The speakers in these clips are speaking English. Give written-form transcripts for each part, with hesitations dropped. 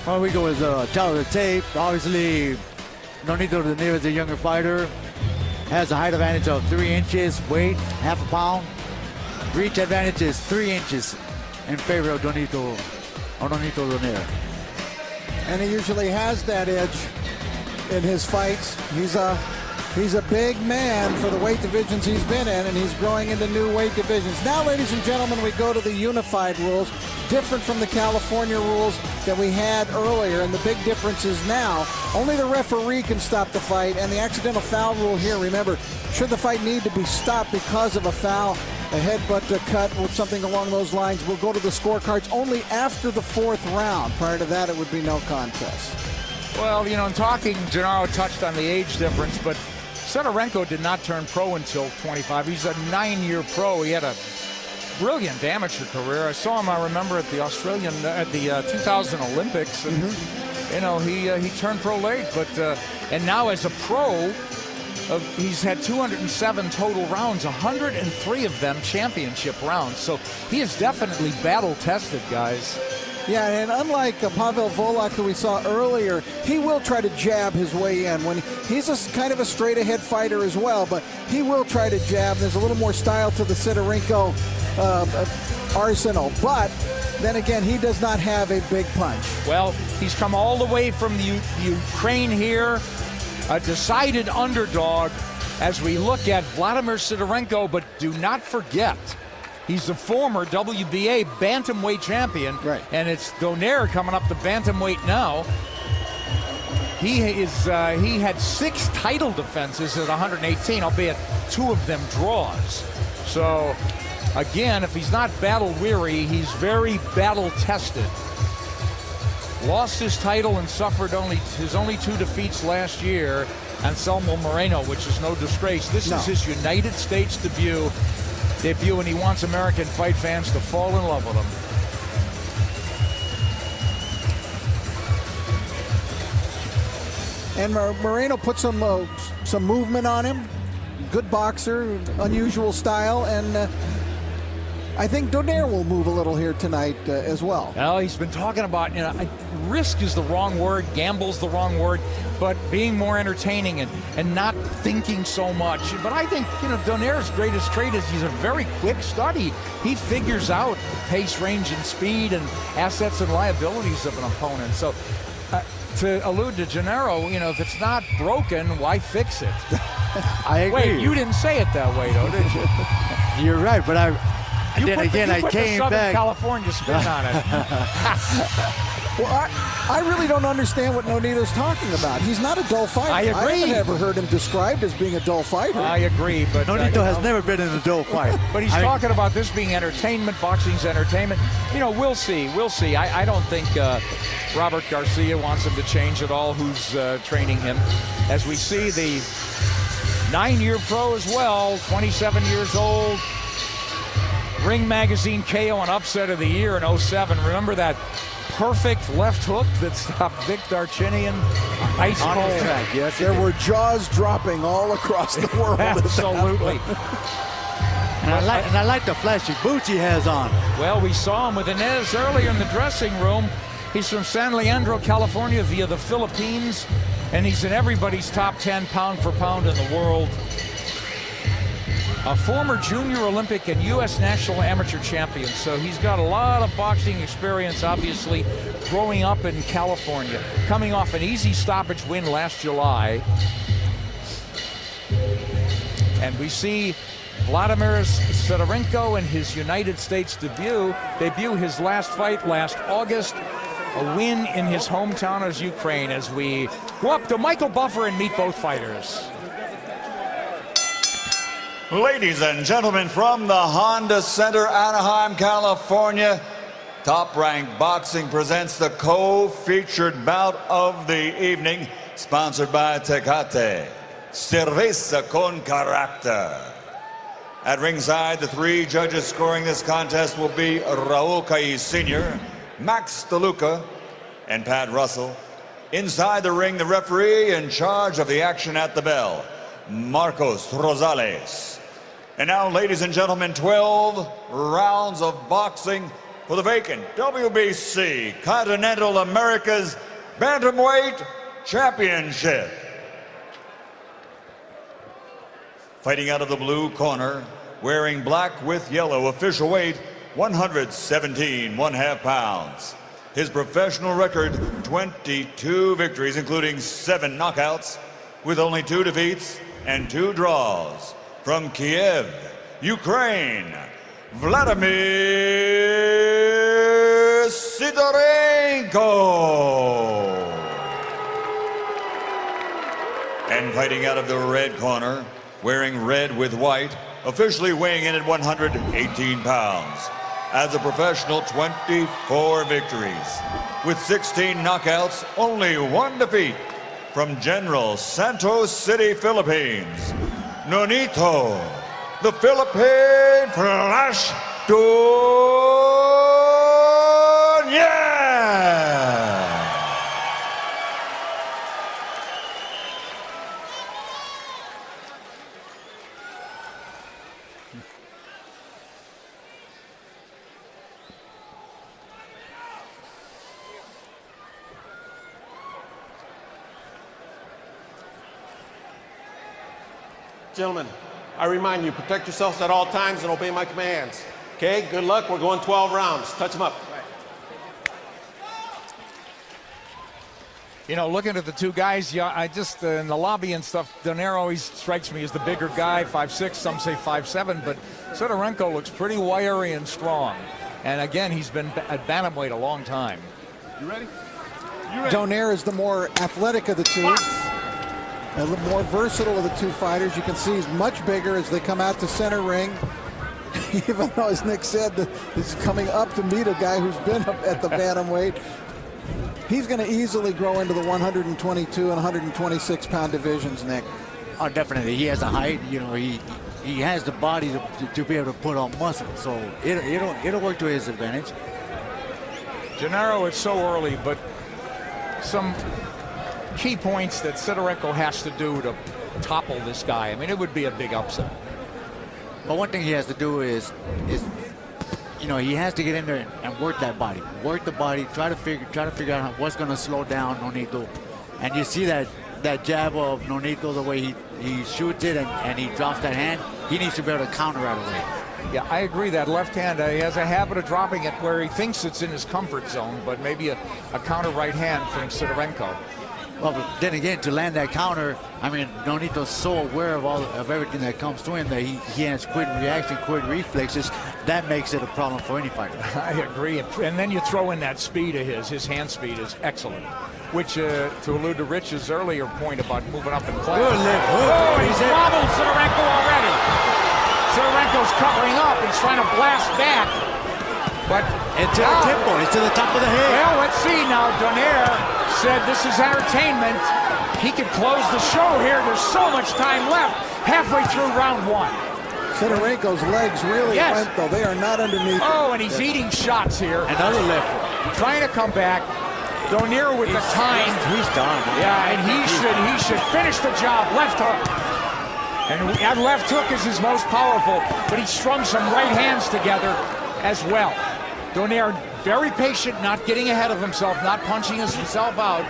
Well, we go with top of the tape. Obviously, Nonito Donaire is a younger fighter. Has a height advantage of 3 inches, weight half a pound. Reach advantage is 3 inches in favor of Nonito Donaire. And he usually has that edge in his fights. He's a big man for the weight divisions he's been in, and he's growing into new weight divisions. Now, ladies and gentlemen, we go to the unified rules, different from the California rules that we had earlier. And the big difference is now only the referee can stop the fight, and the accidental foul rule here, remember, should the fight need to be stopped because of a foul, a headbutt, a cut, or something along those lines, we'll go to the scorecards only after the 4th round. Prior to that, it would be no contest. Well, you know, in talking, Gennaro touched on the age difference, but Sidorenko did not turn pro until 25. He's a 9-year pro. He had a brilliant amateur career. I saw him, I remember, at the 2000 Olympics, and you know, he turned pro late. But and now as a pro, he's had 207 total rounds, 103 of them championship rounds. So he is definitely battle tested, guys. Yeah, and unlike Pavel Volak, who we saw earlier, he will try to jab his way in. When he's a kind of a straight-ahead fighter as well, but he will try to jab. There's a little more style to the Sidorenko arsenal. But then again, he does not have a big punch. Well, he's come all the way from the Ukraine here, a decided underdog as we look at Vladimir Sidorenko, but do not forget, he's the former WBA bantamweight champion, right? And it's Donaire coming up to bantamweight now. He had 6 title defenses at 118, albeit 2 of them draws. So again, if he's not battle weary, he's very battle tested. Lost his title and suffered his only 2 defeats last year. Anselmo Moreno, which is no disgrace. This is his United States debut, and he wants American fight fans to fall in love with him. And Moreno put some movement on him. Good boxer, unusual style, and I think Donaire will move a little here tonight as well. Well, he's been talking about, you know, risk is the wrong word, gamble's the wrong word, but being more entertaining and not thinking so much. But I think, you know, Donaire's greatest trait is he's a very quick study. He figures out the pace, range, and speed and assets and liabilities of an opponent. So to allude to Gennaro, you know, if it's not broken, why fix it? I agree. Wait, you didn't say it that way, though, did you? You're right, but I put came the Southern back. California spin on it. Well, I really don't understand what Nonito's talking about. He's not a dull fighter. I agree. I haven't ever heard him described as being a dull fighter. I agree, but Nonito has never been in a dull fight. But he's talking about this being entertainment, boxing's entertainment. You know, we'll see. We'll see. I don't think Robert Garcia wants him to change at all who's training him. As we see the 9-year pro as well, 27 years old. Ring Magazine KO and upset of the year in 07. Remember that perfect left hook that stopped Vic Darchinyan ice cold? Yes, there were jaws dropping all across the world. Absolutely. And I like the flashy boots he has on. Well, we saw him with Inez earlier in the dressing room. He's from San Leandro, California via the Philippines, and he's in everybody's top 10 pound for pound in the world. A former junior Olympic and U.S. national amateur champion, so he's got a lot of boxing experience, obviously, growing up in California. Coming off an easy stoppage win last July. And we see Vladimir Sidorenko in his United States debut, his last fight last August, a win in his hometown as Ukraine, as we go up to Michael Buffer and meet both fighters. Ladies and gentlemen, from the Honda Center, Anaheim, California, Top Rank Boxing presents the co-featured bout of the evening, sponsored by Tecate, Cerveza con Carácter. At ringside, the 3 judges scoring this contest will be Raul Caiz Sr., Max DeLuca, and Pat Russell. Inside the ring, the referee in charge of the action at the bell, Marcos Rosales. And now, ladies and gentlemen, 12 rounds of boxing for the vacant WBC Continental Americas Bantamweight Championship. Fighting out of the blue corner, wearing black with yellow, official weight 117 1/2 pounds. His professional record, 22 victories, including 7 knockouts, with only 2 defeats and 2 draws. From Kiev, Ukraine, Vladimir Sidorenko. And fighting out of the red corner, wearing red with white, officially weighing in at 118 pounds. As a professional, 24 victories. With 16 knockouts, only 1 defeat. From General Santos City, Philippines, Nonito, the Philippine Flash Donaire. Gentlemen, I remind you, protect yourselves at all times and obey my commands. Okay, good luck. We're going 12 rounds. Touch them up. You know, looking at the two guys, yeah, I just, in the lobby and stuff, Donaire always strikes me as the bigger guy, 5'6", some say 5'7", but Sidorenko looks pretty wiry and strong. And again, he's been at bantamweight a long time. You ready? Donaire is the more athletic of the two. A little more versatile of the two fighters. You can see he's much bigger as they come out to center ring. Even though, as Nick said, this is coming up to meet a guy who's been up at the bantamweight. He's going to easily grow into the 122 and 126 pound divisions, Nick. Oh, definitely. He has a height. You know, he has the body to be able to put on muscle. So it'll work to his advantage. Gennaro, it's so early, but some key points that Sidorenko has to do to topple this guy. I mean, it would be a big upset. But one thing he has to do is you know, he has to get in there and work that body, work the body, try to figure out what's going to slow down Nonito. And you see that jab of Nonito, the way he shoots it and he drops that hand. He needs to be able to counter right away. Yeah, I agree. That left hand, he has a habit of dropping it where he thinks it's in his comfort zone, but maybe a counter right hand from Sidorenko. Well, but then again, to land that counter, I mean, Nonito's so aware of everything that comes to him that he has quick reaction, quick reflexes. That makes it a problem for any fighter. I agree. And then you throw in that speed of his hand speed is excellent. Which, to allude to Rich's earlier point about moving up in class. Good left hook. Oh, he's wobbled Sidorenko already. Sidorenko's covering up. He's trying to blast back. But it's to the temple. It's to the top of the head. Well, let's see now. Donaire said this is entertainment. He could close the show here. There's so much time left. Halfway through round 1. Sidorenko's legs really went, though. They are not underneath. Oh, and he's eating shots here. Another left hook. Trying to come back. Donaire with the time. He's done. Yeah, and he should finish the job. Left hook. And that left hook is his most powerful, but he strung some right hands together as well. Donaire very patient, not getting ahead of himself, not punching himself out.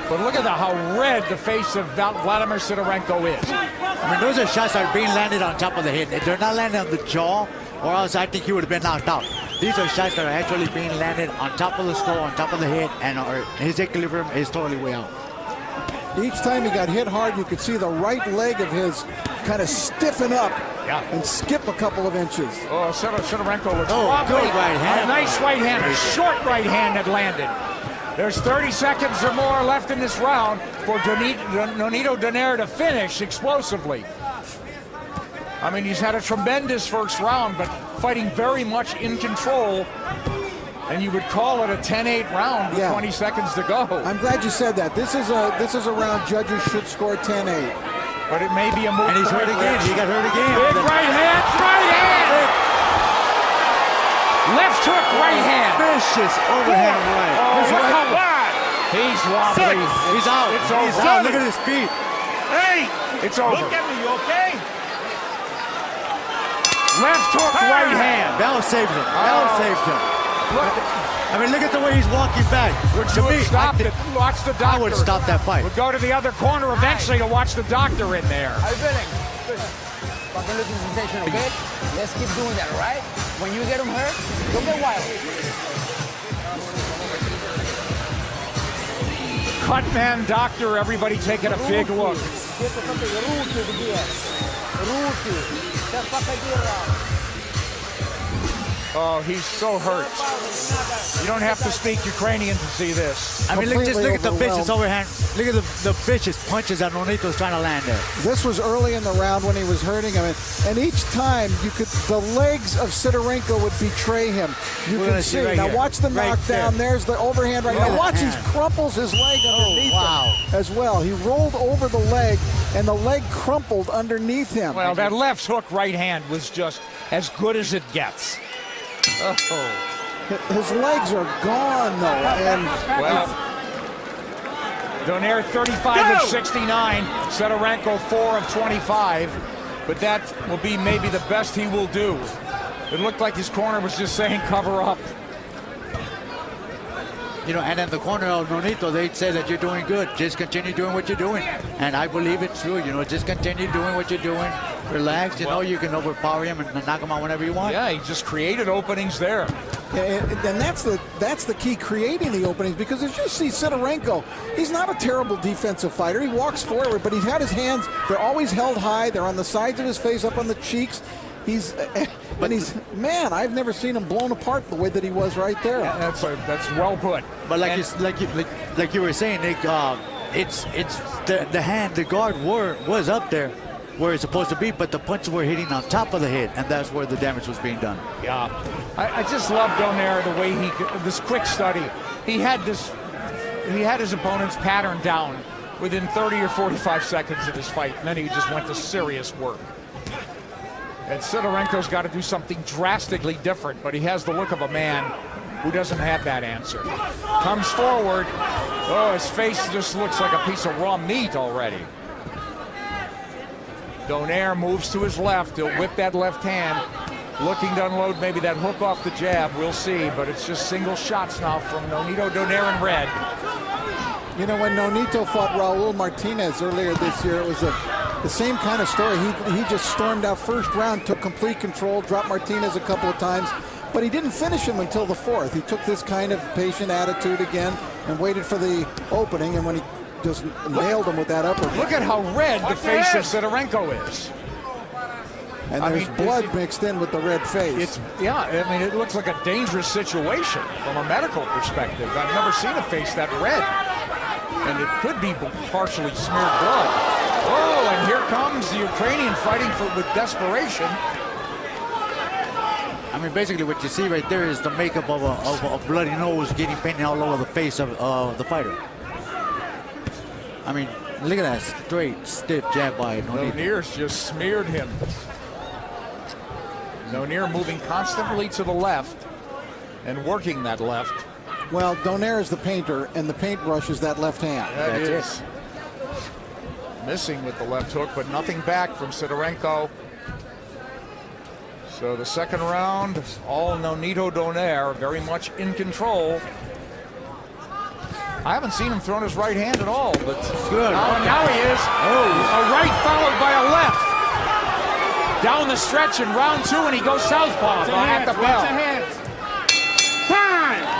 But look at how red the face of Vladimir Sidorenko is. I mean, those are shots that are being landed on top of the head. If they're not landing on the jaw, or else I think he would have been knocked out. These are shots that are actually being landed on top of the skull, on top of the head, and his equilibrium is totally way out. Each time he got hit hard, you could see the right leg of his kind of stiffen up and skip a couple of inches. Oh, Sidorenko looks good right hand. A nice right hand, a short right hand that landed. There's 30 seconds or more left in this round for Nonito Donaire to finish explosively. I mean, he's had a tremendous first round, but fighting very much in control. And you would call it a 10-8 round with 20 seconds to go. I'm glad you said that. This is a round judges should score 10-8. But it may be a move. And he's hurt again. He got hurt again. Big right hand. Left hook, right hand. Vicious overhand right. Oh, look how bad. He's wobbly. He's out. It's He's over. out. Look at his feet. Hey, it's over. Look at me, you okay? Left hook, right hand. Bell saved him. Bell saved him. I mean, look at the way he's walking back. Would you have stopped it? Watch the doctor. I would stop that fight. Would go to the other corner eventually to watch the doctor in there. How you feeling? Good. Fucking looking sensation, okay? Let's keep doing that, all right? When you get him hurt, don't get wild. Cut man, doctor, everybody taking a big look. Oh, he's so hurt. You don't have to speak Ukrainian to see this. I mean, just look at the vicious overhand. Look at the vicious punches that Nonito's trying to land there. This was early in the round when he was hurting him, and each time the legs of Sidorenko would betray him. You can see. Right now here. watch the knockdown. There's the overhand right now. Watch, he crumples his leg underneath him as well. He rolled over the leg, and the leg crumpled underneath him. Well, that left hook right hand was just as good as it gets. Oh. His legs are gone, though. And well, Donaire 35 of 69, Sidorenko 4 of 25, but that will be maybe the best he will do. It looked like his corner was just saying cover up. You know, and in the corner of Nonito, they say that you're doing good. Just continue doing what you're doing. And I believe it's true. You know, just continue doing what you're doing. Relax. You know, you can overpower him and knock him out whenever you want. Yeah, he just created openings there. And that's the key, creating the openings, because as you see Sidorenko, he's not a terrible defensive fighter. He walks forward, but he's had his hands, they're always held high. They're on the sides of his face, up on the cheeks. Man, I've never seen him blown apart the way that he was right there. Yeah, that's well put. But like you were saying, Nick, it's the hand, the guard was up there where it's supposed to be, but the punches were hitting on top of the head, and that's where the damage was being done. Yeah, I just love Donaire, the way this quick study. He had his opponent's pattern down within 30 or 45 seconds of his fight, and then he just went to serious work. And Sidorenko's got to do something drastically different, but he has the look of a man who doesn't have that answer. Comes forward. Oh, his face just looks like a piece of raw meat already. Donaire moves to his left. He'll whip that left hand, looking to unload maybe that hook off the jab. We'll see, but it's just single shots now from Nonito Donaire in red. You know, when Nonito fought Raul Martinez earlier this year, it was the same kind of story. He just stormed out first round, took complete control, dropped Martinez a couple of times, but he didn't finish him until the fourth. He took this kind of patient attitude again and waited for the opening, and when he just nailed him with that upper. Look at how red the face of Sidorenko is. And there's blood mixed in with the red face. Yeah, I mean, it looks like a dangerous situation from a medical perspective. I've never seen a face that red. And it could be partially smeared blood. Oh, and here comes the Ukrainian fighting with desperation. I mean, basically what you see right there is the makeup of a bloody nose getting painted all over the face of the fighter. I mean, look at that straight, stiff jab by Nonito. Donaire's just smeared him. Donaire moving constantly to the left and working that left. Well, Donaire is the painter, and the paintbrush is that left hand. That is. Missing with the left hook, but nothing back from Sidorenko. So the second round, all Nonito Donaire, very much in control. I haven't seen him throw his right hand at all, but good. Now he is. Oh. A right followed by a left. Down the stretch in round two, and he goes southpaw at the bell.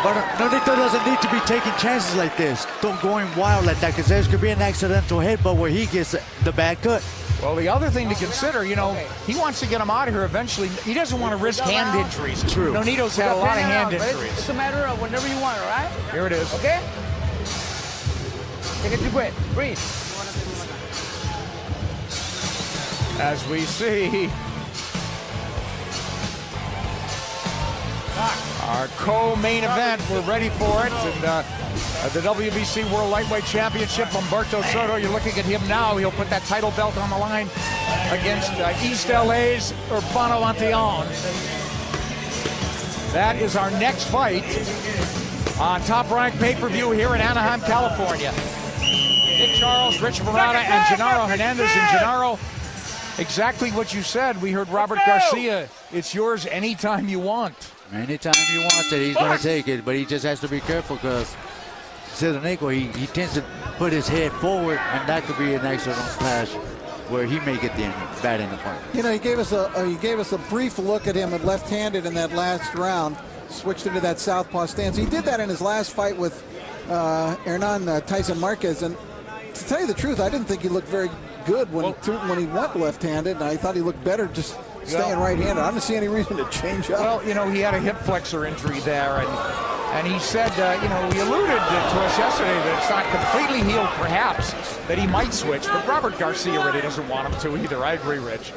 But Nonito doesn't need to be taking chances like this. Don't going wild like that, because there could be an accidental headbutt where he gets the bad cut. Well, the other thing to consider, you know, he wants to get him out of here eventually. He doesn't want to risk hand injuries. True. Nonito's had a lot of hand injuries. It's a matter of whenever you want, all right? Here it is. Okay? Take a deep breath. Breathe. As we see, our co-main event, we're ready for it. And at the WBC World Lightweight Championship, Humberto Soto, you're looking at him now. He'll put that title belt on the line against East LA's Urbano Antillon. That is our next fight on Top Rank pay-per-view here in Anaheim, California. Nick Charles, Rich Murata, and Gennaro Hernandez. And Gennaro, exactly what you said. We heard Robert Garcia. It's yours anytime you want. Anytime he wants it, he's going to take it, but he just has to be careful because Sidorenko, he tends to put his head forward, and that could be an excellent clash where he may get the bad end apart. You know, he gave us a brief look at him at left-handed in that last round, switched into that southpaw stance. He did that in his last fight with Tyson Marquez, and to tell you the truth, I didn't think he looked very good when he went left-handed, and I thought he looked better just staying right-handed. I don't see any reason to change up. Well, you know, he had a hip flexor injury there, and he said, you know, he alluded to us yesterday that it's not completely healed, perhaps, that he might switch, but Robert Garcia really doesn't want him to either. I agree, Rich.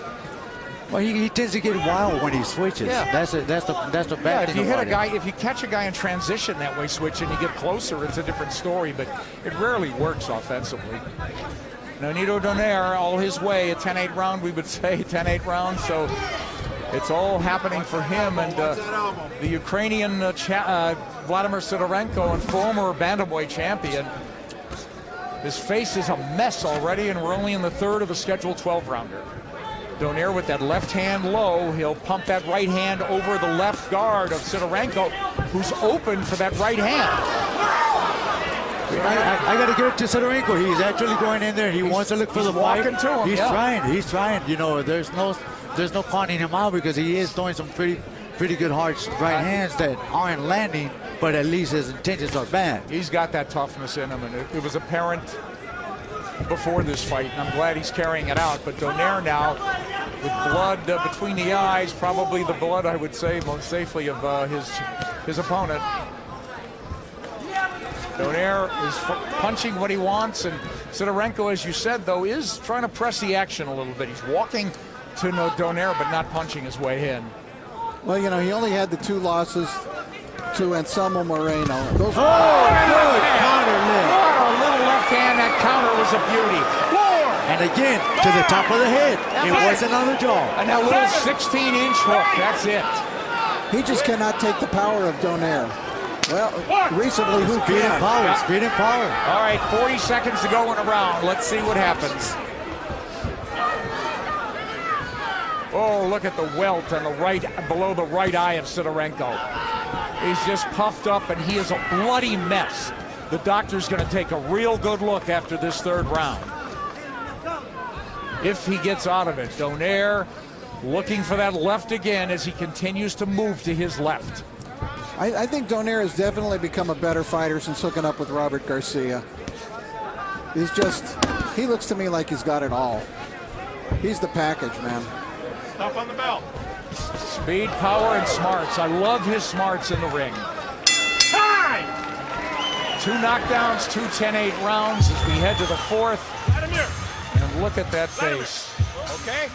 Well, he tends to get wild when he switches. Yeah. That's the bad thing. If you hit a guy, if you catch a guy in transition that way, switch, and you get closer, it's a different story, but it rarely works offensively. Nonito Donaire, all his way, a 10-8 round, we would say, 10-8 round, so it's all happening for him. And the Ukrainian Vladimir Sidorenko, and former bantamweight champion, his face is a mess already, and we're only in the third of a scheduled 12-rounder. Donaire with that left hand low, he'll pump that right hand over the left guard of Sidorenko, who's open for that right hand. I got to give it to Sidorenko. He's actually going in there. He wants to look for the fight. To him, he's trying. He's trying. You know, there's no counting him out because he is throwing some pretty good hard right hands that aren't landing, but at least his intentions are bad. He's got that toughness in him, and it was apparent before this fight, and I'm glad he's carrying it out. But Donaire now, with blood between the eyes, probably the blood, I would say, most safely of his opponent. Donaire is punching what he wants, and Sidorenko, as you said, though, is trying to press the action a little bit. He's walking to Donaire, but not punching his way in. Well, you know, he only had the 2 losses to Anselmo Moreno. Those good counter lift. What a little left hand. That counter was a beauty. And again, to the top of the head. It wasn't on the jaw. And that little 16-inch hook, that's it. He just cannot take the power of Donaire. Well, recently, who Speed and power, can? speed and power. All right, 40 seconds to go in a round. Let's see what happens. Oh, look at the welt on the right, below the right eye of Sidorenko. He's just puffed up, and he is a bloody mess. The doctor's going to take a real good look after this 3rd round. If he gets out of it. Donaire looking for that left again as he continues to move to his left. I think Donaire has definitely become a better fighter since hooking up with Robert Garcia. He looks to me like he's got it all. He's the package, man. Stop on the belt. Speed, power, and smarts. I love his smarts in the ring. Time! 2 knockdowns, 2 10-8 rounds as we head to the 4th. And look at that face. Okay.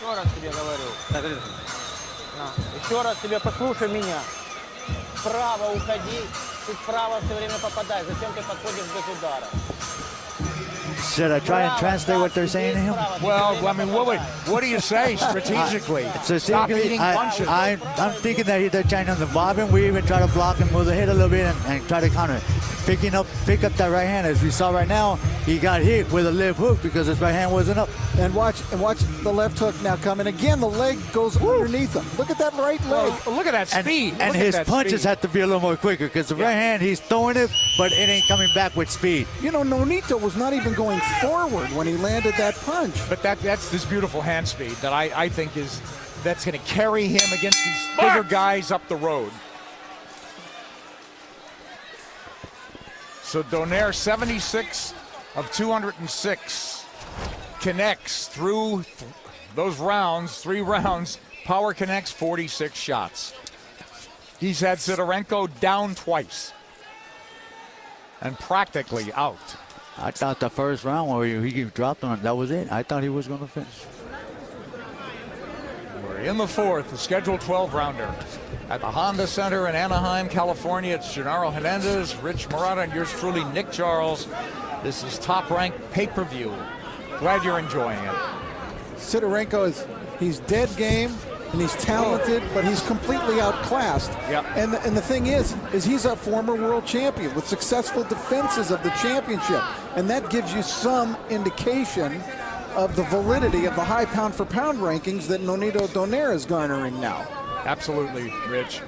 Еще раз тебе говорю. Еще раз тебе послушай меня. Вправо уходи, ты вправо все время попадай. Зачем ты подходишь без удара? Should I try and translate what they're saying to him? Well, I mean, what do you say strategically? Stop eating punches. I'm thinking that they're trying on the bob and we even try to block and move the head a little bit and try to counter it. Pick up that right hand. As we saw right now, he got hit with a left hook because his right hand wasn't up. And watch the left hook now coming. Again, the leg goes underneath him. Look at that right leg. Oh, look at that speed. And his punches have to be a little more quicker because the right hand, he's throwing it, but it ain't coming back with speed. You know, Nonito was not even going forward when he landed that punch. But that's this beautiful hand speed that I think that's going to carry him against these bigger guys up the road. So Donaire, 76 of 206, connects through those rounds, 3 rounds. Power connects 46 shots. He's had Sidorenko down twice and practically out. I thought the first round where he dropped on it, that was it. I thought he was going to finish. We're in the 4th, the scheduled 12-rounder. At the Honda Center in Anaheim, California, it's Gennaro Hernandez, Rich Murata, and yours truly, Nick Charles. This is Top Rank pay-per-view. Glad you're enjoying it. Sidorenko he's dead game and he's talented, but he's completely outclassed. Yep. And the thing is he's a former world champion with successful defenses of the championship, and that gives you some indication of the validity of the high pound-for-pound rankings that Nonito Donaire is garnering now. Absolutely, Rich.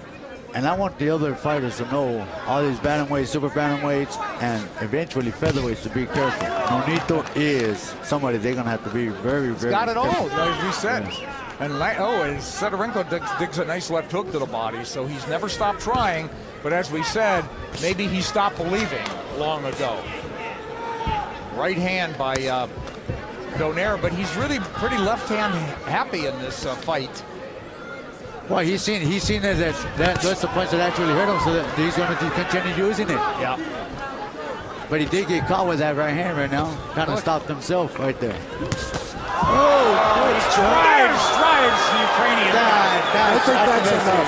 And I want the other fighters to know, all these bantamweights, super bantamweights, and eventually featherweights, to be careful. Nonito is somebody they're going to have to be very, very Got it careful. all, as we said. And Sidorenko digs a nice left hook to the body, so he's never stopped trying. But as we said, maybe he stopped believing long ago. Right hand by Donaire, but he's really pretty left-hand happy in this fight. Well, he's seen that that's the punch that actually hurt him, so that he's going to continue using it. Yeah. But he did get caught with that right hand right now. Kind of stopped himself right there. Drives the Ukrainian. I think that's enough.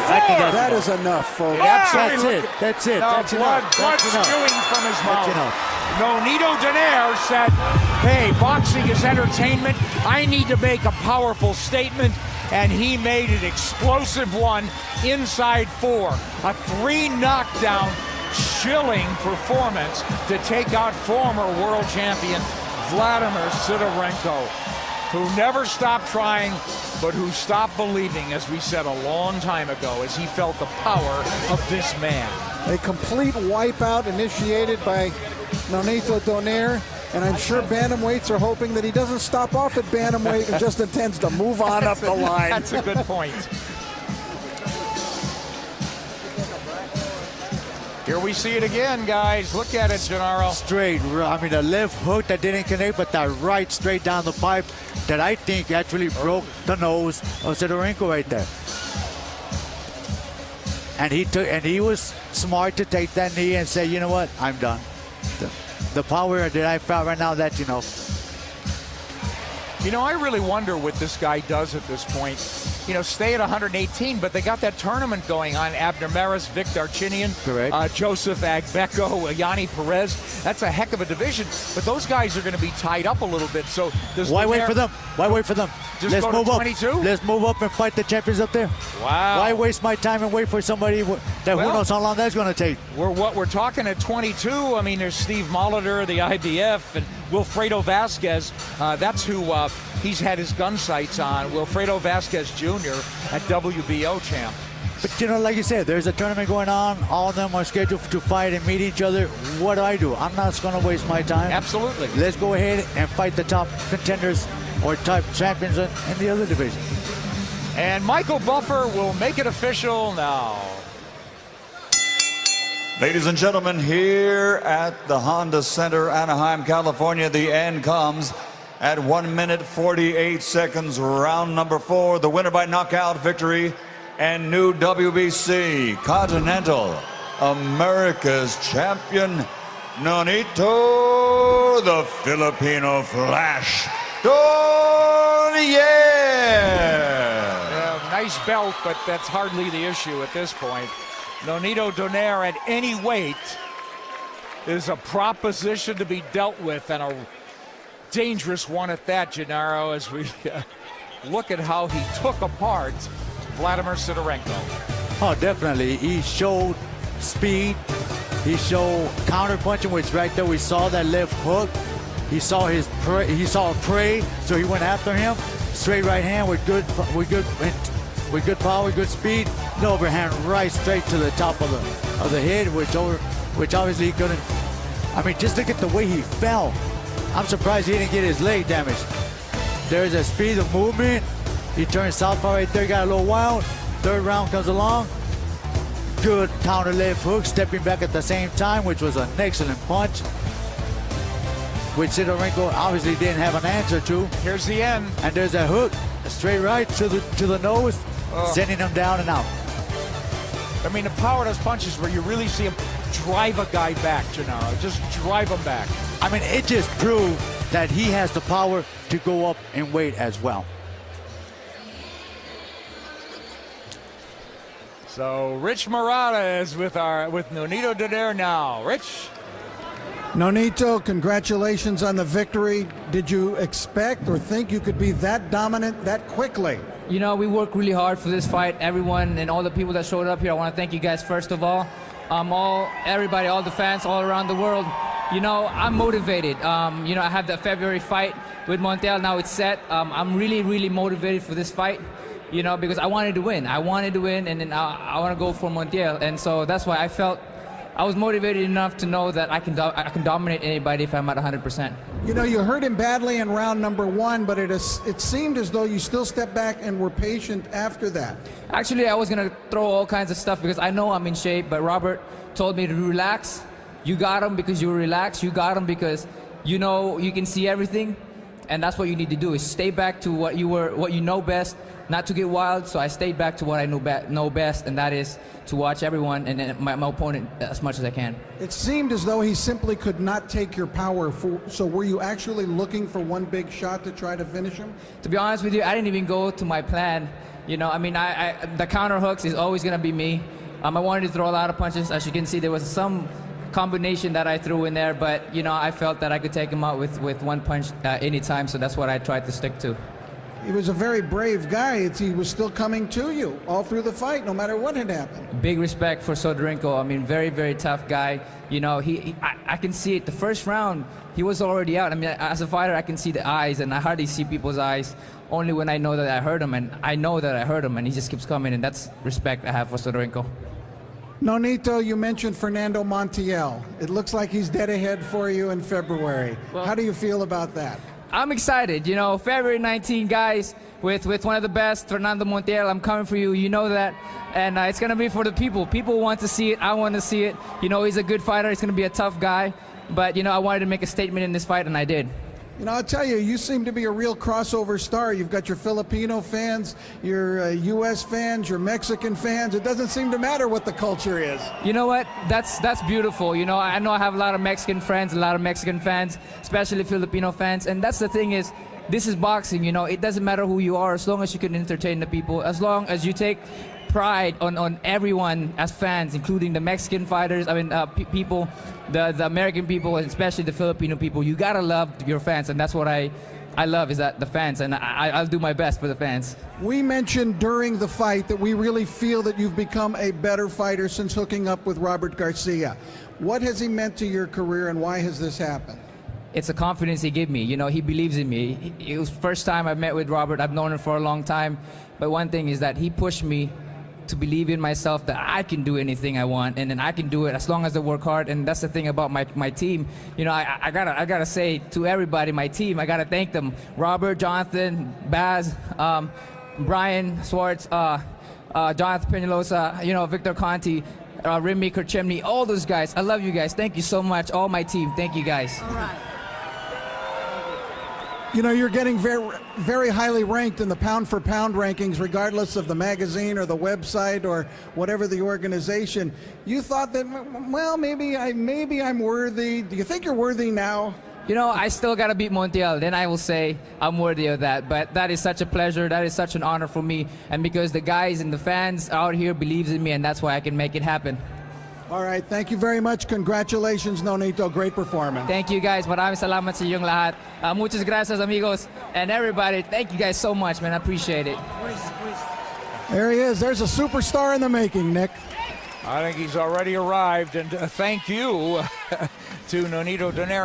That is enough, folks. That's it. Now, blood spewing from his mouth. Nonito Donaire said, hey, boxing is entertainment. I need to make a powerful statement. And he made an explosive one inside 4. A 3 knockdown, chilling performance to take out former world champion Vladimir Sidorenko, who never stopped trying, but who stopped believing, as we said a long time ago, as he felt the power of this man. A complete wipeout initiated by Nonito Donaire. And I'm sure bantamweights are hoping that he doesn't stop off at bantamweight and just intends to move on up the line. That's a good point. Here we see it again, guys. Look at it, Gennaro. Straight, I mean, the left hook that didn't connect, but that right straight down the pipe that I think actually broke the nose of Sidorenko right there. And he was smart to take that knee and say, you know what, I'm done. The power that I felt right now, that, you know, I really wonder what this guy does at this point. Stay at 118, but they got that tournament going on. Abner Maris, Vic Darchinyan, Joseph Agbeko, Yanni Perez. That's a heck of a division, but those guys are going to be tied up a little bit. So why wait for them? Why wait for them? Let's move up. 22? Let's move up and fight the champions up there. Wow. Why waste my time and wait for somebody that who knows how long that's going to take? We're talking at 22. I mean, there's Steve Molitor, the IBF, and Wilfredo Vasquez. That's who he's had his gun sights on. Wilfredo Vasquez Jr., at WBO champ. But like you said, there's a tournament going on. All of them are scheduled to fight and meet each other. What do? I'm not going to waste my time. Absolutely. Let's go ahead and fight the top contenders or top champions in the other division. And Michael Buffer will make it official now. Ladies and gentlemen, here at the Honda Center, Anaheim, California, the end comes at 1 minute 48 seconds, round number 4. The winner by knockout victory and new WBC Continental Americas champion, Nonito the Filipino Flash Donaire. Yeah, nice belt, but that's hardly the issue at this point. Nonito Donaire at any weight is a proposition to be dealt with, and a dangerous one at that, Gennaro, as we look at how he took apart Vladimir Sidorenko. Oh, definitely. He showed speed. He showed counter punching, which right there we saw that left hook. He saw his prey. He saw a prey, so he went after him. Straight right hand with good power, good speed. The overhand right straight to the top of the head, which obviously he couldn't. I mean, just look at the way he fell. I'm surprised he didn't get his leg damaged. There's a speed of movement. He turned southpaw right there, got a little wild. Third round comes along. Good counter left hook, stepping back at the same time, which was an excellent punch, which Sidorenko obviously didn't have an answer to. Here's the end. And there's a hook, a straight right to the nose, sending him down and out. I mean, the power of those punches where you really see him drive a guy back, Gennaro. Just drive him back. I mean, it just proved that he has the power to go up in weight as well. So Rich Murata is with Nonito Donaire now. Rich? Nonito, congratulations on the victory. Did you expect or think you could be that dominant that quickly? We worked really hard for this fight. Everyone and all the people that showed up here, I want to thank you guys first of all. Everybody, all the fans all around the world. I'm motivated. I have the February fight with Montiel. Now it's set. I'm really, really motivated for this fight, you know, because I wanted to win. I wanted to win, and then I want to go for Montiel. And so that's why I felt I was motivated enough to know that I can dominate anybody if I'm at 100%. You know, you hurt him badly in round number 1, but it seemed as though you still stepped back and were patient after that. Actually, I was going to throw all kinds of stuff because I know I'm in shape, but Robert told me to relax. You got him because you were relaxed. You got him because you know you can see everything, and that's what you need to do, is stay back to what you know best, not to get wild. So I stayed back to what I know best, and that is to watch everyone and my opponent as much as I can. It seemed as though he simply could not take your power. So were you actually looking for one big shot to try to finish him? To be honest with you, I didn't even go to my plan. You know, I mean, the counter hooks is always going to be me. I wanted to throw a lot of punches. As you can see, there was some combination that I threw in there, but, you know, I felt that I could take him out with one punch anytime, so that's what I tried to stick to. He was a very brave guy. He was still coming to you all through the fight, no matter what had happened. Big respect for Sidorenko. I mean, very, very tough guy. You know, I can see it. The first round, he was already out. I mean, as a fighter, I can see the eyes, and I hardly see people's eyes, only when I know that I hurt him, and I know that I hurt him, and he just keeps coming, and that's respect I have for Sidorenko. Nonito, you mentioned Fernando Montiel. It looks like he's dead ahead for you in February. Well, how do you feel about that? I'm excited. You know, February 19, guys, with one of the best, Fernando Montiel. I'm coming for you. You know that. And it's going to be for the people. People want to see it. I want to see it. You know, he's a good fighter. He's going to be a tough guy. But, you know, I wanted to make a statement in this fight, and I did. You know, I'll tell you, you seem to be a real crossover star. You've got your Filipino fans, your U.S. fans, your Mexican fans. It doesn't seem to matter what the culture is. You know what? That's beautiful. You know I have a lot of Mexican friends, a lot of Mexican fans, especially Filipino fans. And that's the thing is, this is boxing. You know, it doesn't matter who you are, as long as you can entertain the people, as long as you take pride on everyone as fans, including the Mexican fighters, I mean, people, the American people, and especially the Filipino people. You gotta love your fans, and that's what I love, is that the fans, and I'll do my best for the fans. We mentioned during the fight that we really feel that you've become a better fighter since hooking up with Robert Garcia. What has he meant to your career, and why has this happened? It's the confidence he gave me. You know, he believes in me. It was the first time I met with Robert. I've known him for a long time, but one thing is that he pushed me to believe in myself, that I can do anything I want, and then I can do it as long as I work hard. And that's the thing about my team. You know, I gotta say to everybody, my team, I gotta thank them. Robert, Jonathan, Baz, Brian Swartz, Jonathan Peñalosa, you know, Victor Conti, Remy Kerchemny, all those guys. I love you guys. Thank you so much. All my team. Thank you guys. All right. You know, you're getting very, very highly ranked in the pound-for-pound rankings, regardless of the magazine or the website or whatever the organization. You thought that, well, maybe I'm worthy. Do you think you're worthy now? You know, I still got to beat Montiel. Then I will say I'm worthy of that. But that is such a pleasure. That is such an honor for me. And because the guys and the fans out here believes in me, and that's why I can make it happen. All right, thank you very much. Congratulations, Nonito. Great performance. Thank you, guys. Maraming salamat sa inyong lahat. Muchas gracias, amigos. And everybody, thank you guys so much, man. I appreciate it. There he is. There's a superstar in the making, Nick. I think he's already arrived, and thank you to Nonito Donaire.